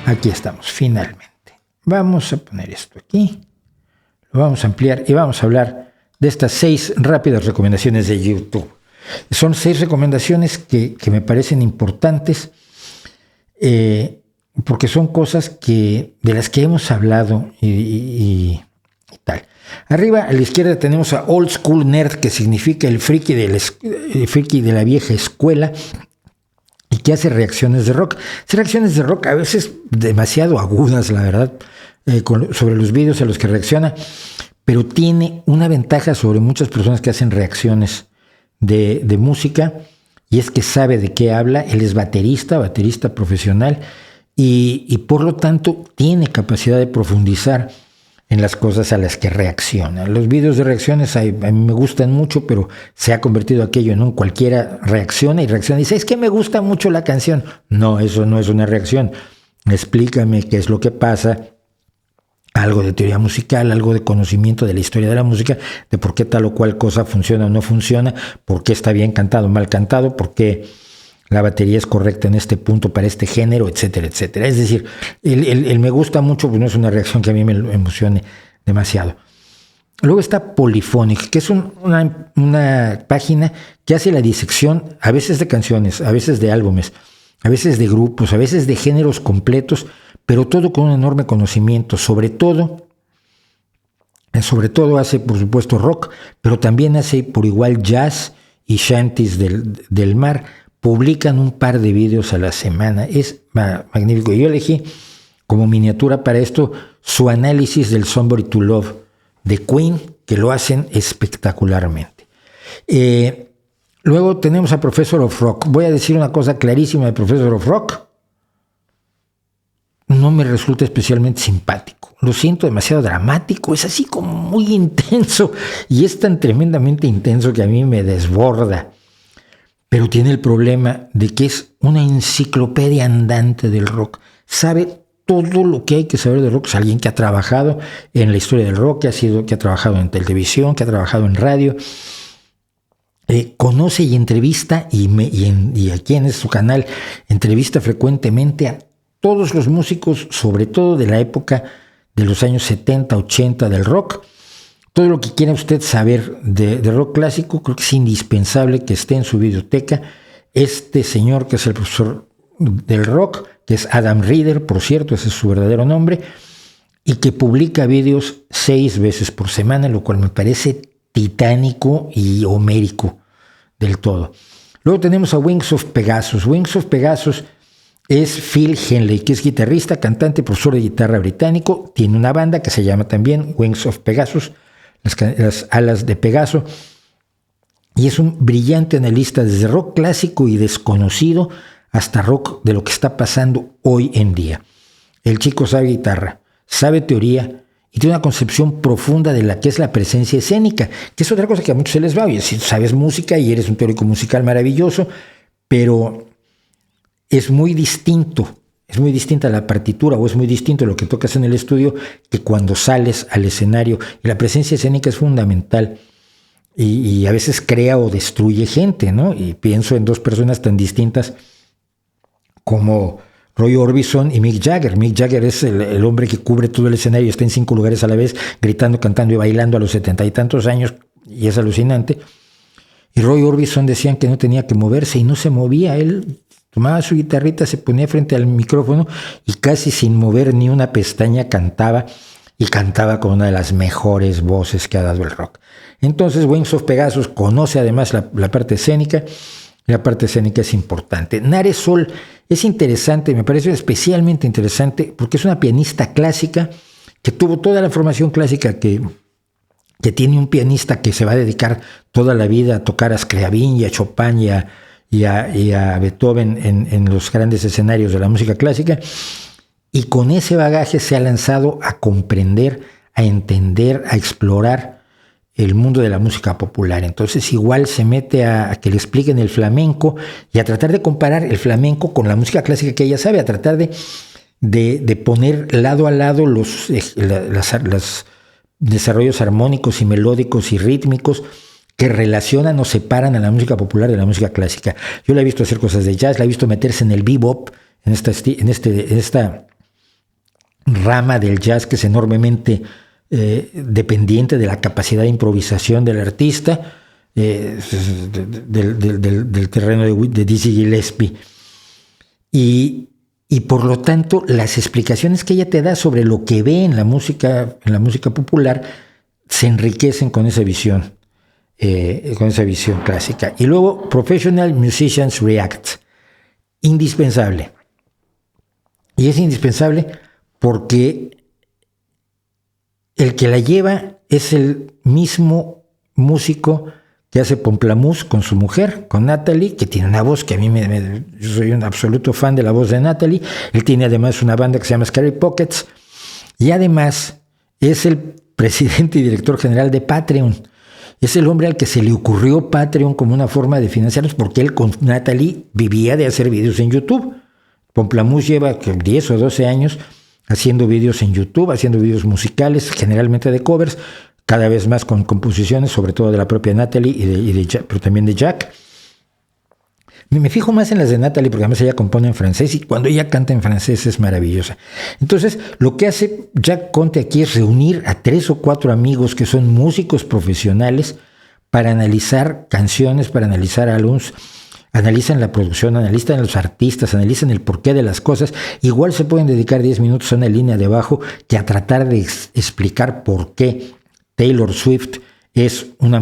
Aquí estamos, finalmente. Vamos a poner esto aquí, lo vamos a ampliar y vamos a hablar de estas 6 rápidas recomendaciones de YouTube. Son 6 recomendaciones que me parecen importantes porque son cosas de las que hemos hablado y tal. Arriba a la izquierda tenemos a Old School Nerd, que significa el friki de la vieja escuela, y que hace reacciones de rock. Hace reacciones de rock a veces demasiado agudas, la verdad, sobre los vídeos a los que reacciona, pero tiene una ventaja sobre muchas personas que hacen reacciones de música, y es que sabe de qué habla. Él es baterista profesional, y por lo tanto tiene capacidad de profundizar en las cosas a las que reacciona. Los vídeos de reacciones a mí me gustan mucho, pero se ha convertido aquello en un cualquiera reacciona y dice, es que me gusta mucho la canción. No, eso no es una reacción. Explícame qué es lo que pasa, algo de teoría musical, algo de conocimiento de la historia de la música, de por qué tal o cual cosa funciona o no funciona, por qué está bien cantado o mal cantado, por qué la batería es correcta en este punto para este género, etcétera, etcétera. Es decir, el me gusta mucho, pues no es una reacción que a mí me emocione demasiado. Luego está Polyphonic, que es una página que hace la disección a veces de canciones, a veces de álbumes, a veces de grupos, a veces de géneros completos, pero todo con un enorme conocimiento. Sobre todo hace, por supuesto, rock, pero también hace por igual jazz y shanties del mar. Publican un par de vídeos a la semana. Es magnífico. Yo elegí como miniatura para esto su análisis del Somebody to Love de Queen, que lo hacen espectacularmente. Luego tenemos a Professor of Rock. Voy a decir una cosa clarísima de Professor of Rock. No me resulta especialmente simpático. Lo siento demasiado dramático. Es así como muy intenso. Y es tan tremendamente intenso que a mí me desborda. Pero tiene el problema de que es una enciclopedia andante del rock. Sabe todo lo que hay que saber del rock. Es alguien que ha trabajado en la historia del rock, que ha trabajado en televisión, que ha trabajado en radio. Conoce y entrevista, y aquí en su canal entrevista frecuentemente a todos los músicos, sobre todo de la época de los años 70, 80 del rock. Todo lo que quiera usted saber de rock clásico, creo que es indispensable que esté en su biblioteca. Este señor, que es el profesor del rock, que es Adam Reeder, por cierto, ese es su verdadero nombre, y que publica vídeos 6 veces por semana, lo cual me parece titánico y homérico del todo. Luego tenemos a Wings of Pegasus. Wings of Pegasus es Phil Henley, que es guitarrista, cantante, profesor de guitarra británico. Tiene una banda que se llama también Wings of Pegasus, las alas de Pegaso, y es un brillante analista desde rock clásico y desconocido hasta rock de lo que está pasando hoy en día. El chico sabe guitarra, sabe teoría y tiene una concepción profunda de la que es la presencia escénica, que es otra cosa que a muchos se les va. Oye, si sabes música y eres un teórico musical maravilloso, pero es muy distinta la partitura, o es muy distinto lo que tocas en el estudio que cuando sales al escenario. Y la presencia escénica es fundamental y a veces crea o destruye gente, ¿no? Y pienso en 2 personas tan distintas como Roy Orbison y Mick Jagger. Mick Jagger es el hombre que cubre todo el escenario, está en 5 lugares a la vez, gritando, cantando y bailando a los 70 y tantos años, y es alucinante. Y Roy Orbison decían que no tenía que moverse y no se movía. Él tomaba su guitarrita, se ponía frente al micrófono y casi sin mover ni una pestaña cantaba, y cantaba con una de las mejores voces que ha dado el rock. Entonces Wings of Pegasus conoce además la parte escénica, y la parte escénica es importante. Nare Sol es interesante, me parece especialmente interesante porque es una pianista clásica que tuvo toda la formación clásica que tiene un pianista que se va a dedicar toda la vida a tocar a Scriabin y a Chopin y a Beethoven en los grandes escenarios de la música clásica, y con ese bagaje se ha lanzado a comprender, a entender, a explorar el mundo de la música popular. Entonces igual se mete a que le expliquen el flamenco y a tratar de comparar el flamenco con la música clásica que ella sabe, a tratar de poner lado a lado los desarrollos armónicos y melódicos y rítmicos que relacionan o separan a la música popular de la música clásica. Yo la he visto hacer cosas de jazz, la he visto meterse en el bebop, en esta rama del jazz que es enormemente dependiente de la capacidad de improvisación del artista, del terreno de Dizzy Gillespie. Y por lo tanto, las explicaciones que ella te da sobre lo que ve en la música popular se enriquecen con esa visión clásica. Y luego, Professional Musicians React, indispensable. Y es indispensable porque el que la lleva es el mismo músico que hace Pomplamoose con su mujer, con Natalie, que tiene una voz que a mí yo soy un absoluto fan de la voz de Natalie. Él tiene además una banda que se llama Scary Pockets, y además es el presidente y director general de Patreon. Es el hombre al que se le ocurrió Patreon como una forma de financiarnos, porque él con Natalie vivía de hacer videos en YouTube. Pomplamoose lleva 10 o 12 años haciendo videos en YouTube, haciendo videos musicales, generalmente de covers, cada vez más con composiciones, sobre todo de la propia Natalie, pero también de Jack. Me fijo más en las de Natalie porque además ella compone en francés y cuando ella canta en francés es maravillosa. Entonces, lo que hace Jack Conte aquí es reunir a 3 o 4 amigos que son músicos profesionales para analizar canciones, para analizar álbumes. Analizan la producción, analizan a los artistas, analizan el porqué de las cosas. Igual se pueden dedicar 10 minutos a una línea de bajo que a tratar de explicar por qué Taylor Swift es una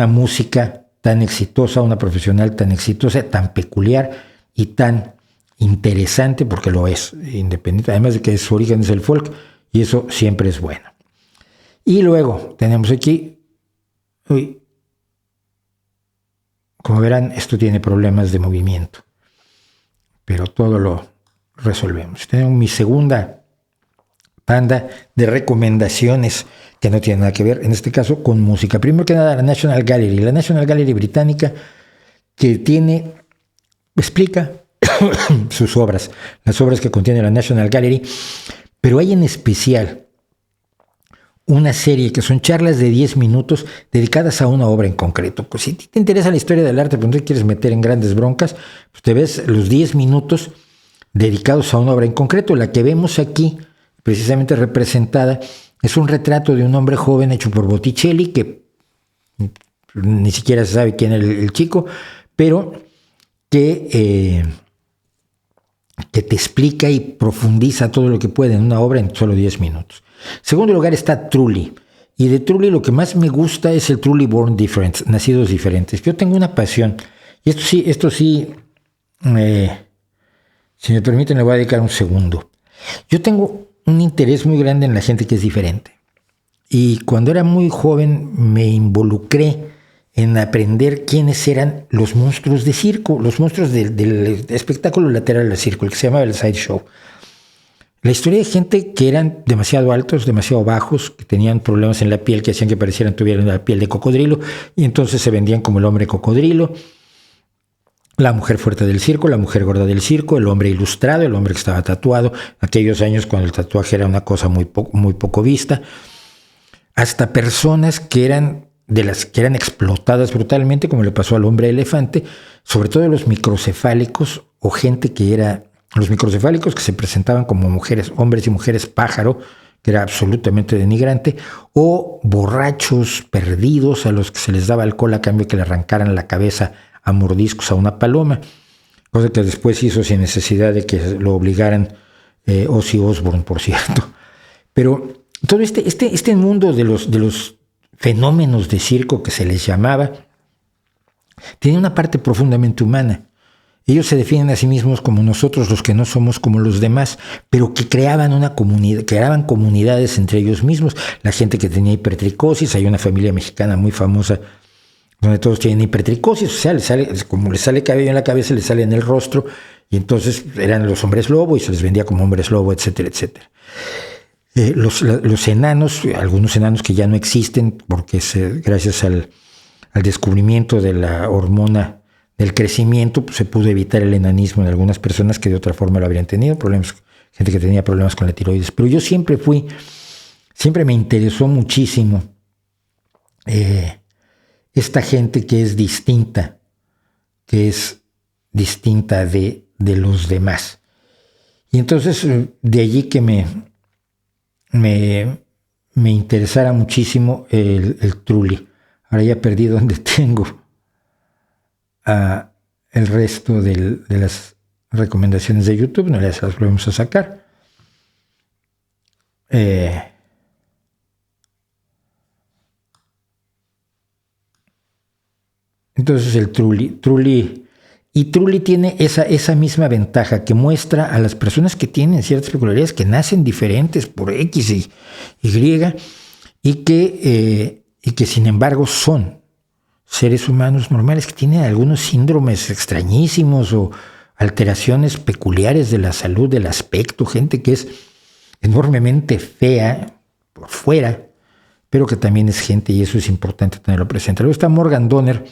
música tan exitosa, una profesional tan exitosa, tan peculiar y tan interesante, porque lo es, independiente, además de que su origen es el folk, y eso siempre es bueno. Y luego tenemos aquí, como verán, esto tiene problemas de movimiento, pero todo lo resolvemos. Tengo mi segunda banda de recomendaciones que no tienen nada que ver, en este caso, con música. Primero que nada, la National Gallery. La National Gallery británica, que explica sus obras, las obras que contiene la National Gallery, pero hay en especial una serie que son charlas de 10 minutos dedicadas a una obra en concreto. Pues si te interesa la historia del arte, pero no te quieres meter en grandes broncas, pues te ves los 10 minutos dedicados a una obra en concreto. La que vemos aquí, precisamente representada, es un retrato de un hombre joven hecho por Botticelli, que ni siquiera se sabe quién es el chico, pero que te explica y profundiza todo lo que puede en una obra en solo 10 minutos. En segundo lugar está Trulli. Y de Trulli lo que más me gusta es el Truly Born Different, Nacidos Diferentes. Yo tengo una pasión, y esto sí, si me permiten le voy a dedicar un segundo. Yo tengo un interés muy grande en la gente que es diferente. Y cuando era muy joven me involucré en aprender quiénes eran los monstruos de circo, los monstruos del espectáculo lateral del circo, el que se llamaba el sideshow. La historia de gente que eran demasiado altos, demasiado bajos, que tenían problemas en la piel que hacían que tuvieran la piel de cocodrilo, y entonces se vendían como el hombre cocodrilo. La mujer fuerte del circo, la mujer gorda del circo, el hombre ilustrado, el hombre que estaba tatuado, aquellos años cuando el tatuaje era una cosa muy poco vista, hasta personas que eran explotadas brutalmente, como le pasó al hombre elefante, sobre todo los microcefálicos o gente que era los microcefálicos que se presentaban como mujeres, hombres y mujeres pájaro, que era absolutamente denigrante, o borrachos perdidos a los que se les daba alcohol a cambio que le arrancaran la cabeza a mordiscos a una paloma, cosa que después hizo sin necesidad de que lo obligaran Ozzy Osbourne, por cierto. Pero todo este mundo de los fenómenos de circo que se les llamaba, tiene una parte profundamente humana. Ellos se definen a sí mismos como nosotros, los que no somos como los demás, pero que creaban una comunidad, creaban comunidades entre ellos mismos. La gente que tenía hipertricosis, hay una familia mexicana muy famosa donde todos tienen hipertricosis, o sea, como les sale cabello en la cabeza, les sale en el rostro, y entonces eran los hombres lobo y se les vendía como hombres lobo, etcétera, etcétera. Los enanos, algunos enanos que ya no existen, porque gracias al descubrimiento de la hormona del crecimiento, pues se pudo evitar el enanismo en algunas personas que de otra forma lo habrían tenido, gente que tenía problemas con la tiroides. Pero yo siempre me interesó muchísimo esta gente que es distinta de los demás. Y entonces de allí que me interesara muchísimo el Trulli. Ahora ya perdí donde tengo el resto de las recomendaciones de YouTube, no las volvemos a sacar. Entonces el Trulli tiene esa misma ventaja que muestra a las personas que tienen ciertas peculiaridades, que nacen diferentes por X y Y, y que sin embargo son seres humanos normales que tienen algunos síndromes extrañísimos o alteraciones peculiares de la salud, del aspecto, gente que es enormemente fea por fuera, pero que también es gente, y eso es importante tenerlo presente. Luego está Morgan Donner.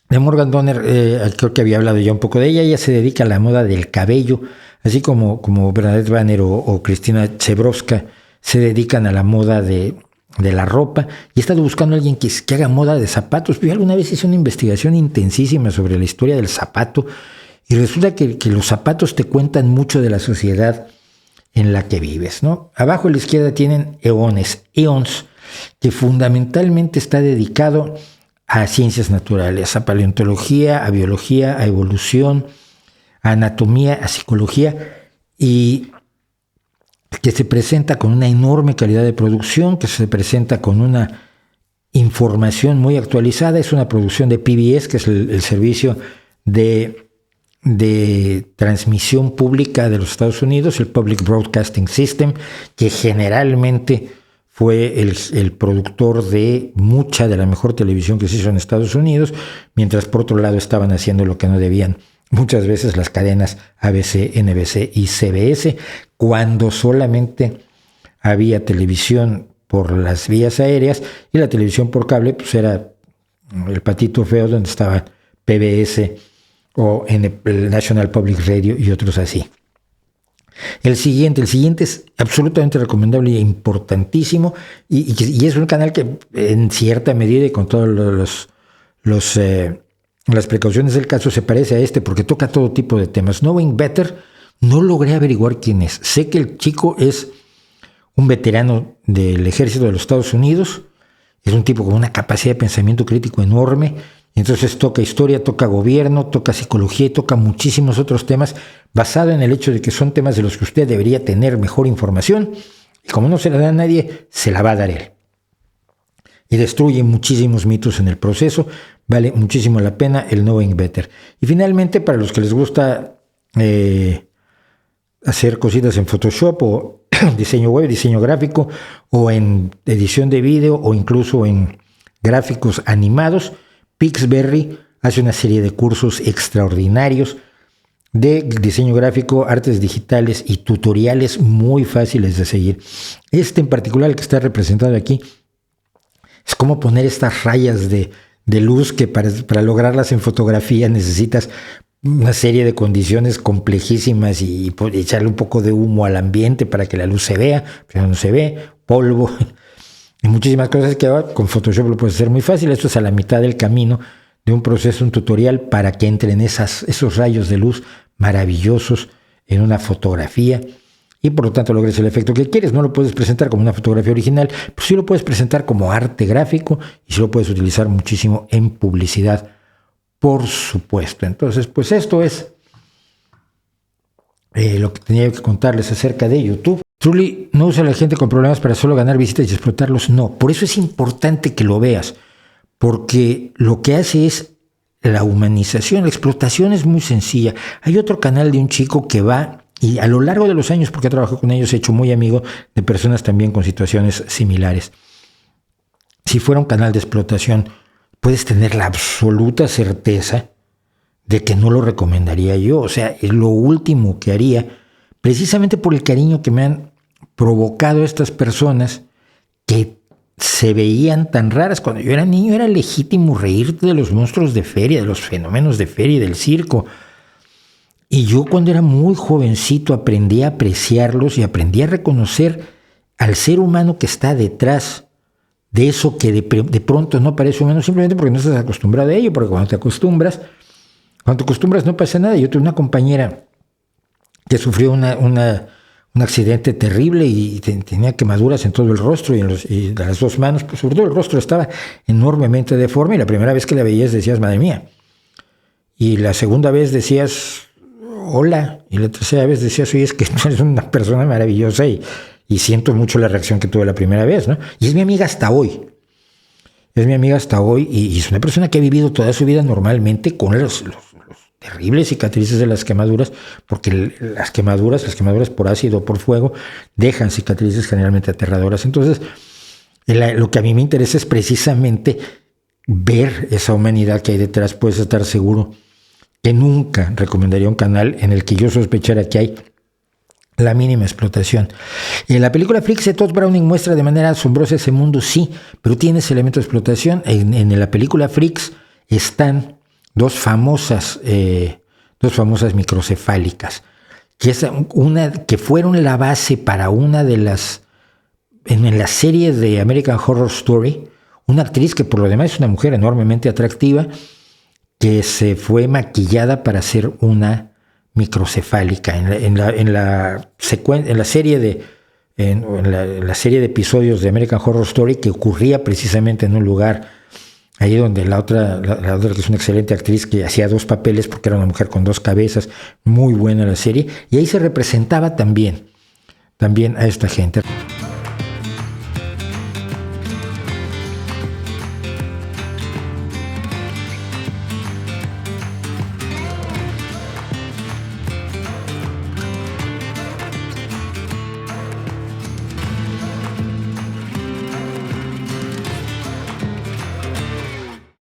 De Morgan Donner, creo que había hablado ya un poco de ella. Ella se dedica a la moda del cabello, así como Bernadette Banner o Cristina Chebrowska se dedican a la moda de la ropa, y he estado buscando a alguien que haga moda de zapatos. Yo alguna vez hice una investigación intensísima sobre la historia del zapato, y resulta que los zapatos te cuentan mucho de la sociedad en la que vives, ¿no? Abajo a la izquierda tienen Eons, que fundamentalmente está dedicado a ciencias naturales, a paleontología, a biología, a evolución, a anatomía, a psicología, y que se presenta con una enorme calidad de producción, que se presenta con una información muy actualizada. Es una producción de PBS, que es el servicio de transmisión pública de los Estados Unidos, el Public Broadcasting System, que generalmente fue el productor de mucha de la mejor televisión que se hizo en Estados Unidos, mientras por otro lado estaban haciendo lo que no debían muchas veces las cadenas ABC, NBC y CBS, cuando solamente había televisión por las vías aéreas, y la televisión por cable pues era el patito feo donde estaba PBS o en el National Public Radio y otros así. El siguiente es absolutamente recomendable e importantísimo, y es un canal que en cierta medida y con todos las precauciones del caso se parece a este, porque toca todo tipo de temas. Knowing Better, no logré averiguar quién es. Sé que el chico es un veterano del ejército de los Estados Unidos, es un tipo con una capacidad de pensamiento crítico enorme. Entonces toca historia, toca gobierno, toca psicología y toca muchísimos otros temas, basado en el hecho de que son temas de los que usted debería tener mejor información, y como no se la da a nadie, se la va a dar él. Y destruye muchísimos mitos en el proceso. Vale muchísimo la pena el Knowing Better. Y finalmente, para los que les gusta hacer cositas en Photoshop o diseño web, diseño gráfico, o en edición de video, o incluso en gráficos animados, Pixberry hace una serie de cursos extraordinarios de diseño gráfico, artes digitales y tutoriales muy fáciles de seguir. Este en particular, el que está representado aquí, es cómo poner estas rayas de luz que para lograrlas en fotografía necesitas una serie de condiciones complejísimas y echarle un poco de humo al ambiente para que la luz se vea, pero no se ve, polvo y muchísimas cosas que ahora con Photoshop lo puedes hacer muy fácil. Esto es a la mitad del camino de un proceso, un tutorial para que entren esos rayos de luz maravillosos en una fotografía y por lo tanto logres el efecto que quieres. No lo puedes presentar como una fotografía original, pero sí lo puedes presentar como arte gráfico, y sí lo puedes utilizar muchísimo en publicidad, por supuesto. Entonces, pues esto es lo que tenía que contarles acerca de YouTube. Trulli no usa a la gente con problemas para solo ganar visitas y explotarlos, no. Por eso es importante que lo veas, porque lo que hace es la humanización. La explotación es muy sencilla. Hay otro canal de un chico que va, y a lo largo de los años, porque he trabajado con ellos, he hecho muy amigo de personas también con situaciones similares. Si fuera un canal de explotación, puedes tener la absoluta certeza de que no lo recomendaría yo. O sea, es lo último que haría, precisamente por el cariño que me han provocado estas personas que se veían tan raras. Cuando yo era niño era legítimo reírte de los monstruos de feria, de los fenómenos de feria y del circo. Y yo cuando era muy jovencito aprendí a apreciarlos y aprendí a reconocer al ser humano que está detrás de eso que de pronto no parece humano, simplemente porque no estás acostumbrado a ello, porque cuando te acostumbras no pasa nada. Yo tuve una compañera que sufrió un accidente terrible y tenía quemaduras en todo el rostro y de las dos manos, pues sobre todo el rostro estaba enormemente deforme, y la primera vez que la veías decías, madre mía. Y la segunda vez decías, hola. Y la tercera vez decías, oye, es que tú eres una persona maravillosa y siento mucho la reacción que tuve la primera vez, ¿no? Y es mi amiga hasta hoy. Es mi amiga hasta hoy y es una persona que ha vivido toda su vida normalmente con los terribles cicatrices de las quemaduras, porque las quemaduras por ácido o por fuego dejan cicatrices generalmente aterradoras. Entonces, lo que a mí me interesa es precisamente ver esa humanidad que hay detrás. Puedes estar seguro que nunca recomendaría un canal en el que yo sospechara que hay la mínima explotación. En la película Freaks de Todd Browning muestra de manera asombrosa ese mundo, sí, pero tiene ese elemento de explotación. En la película Freaks están dos famosas microcefálicas, que fueron la base para una de las, en la serie de American Horror Story, una actriz que por lo demás es una mujer enormemente atractiva, que se fue maquillada para ser una microcefálica. En la serie de episodios de American Horror Story, que ocurría precisamente en un lugar ahí donde la otra que es una excelente actriz, que hacía dos papeles porque era una mujer con dos cabezas, muy buena la serie, y ahí se representaba también a esta gente.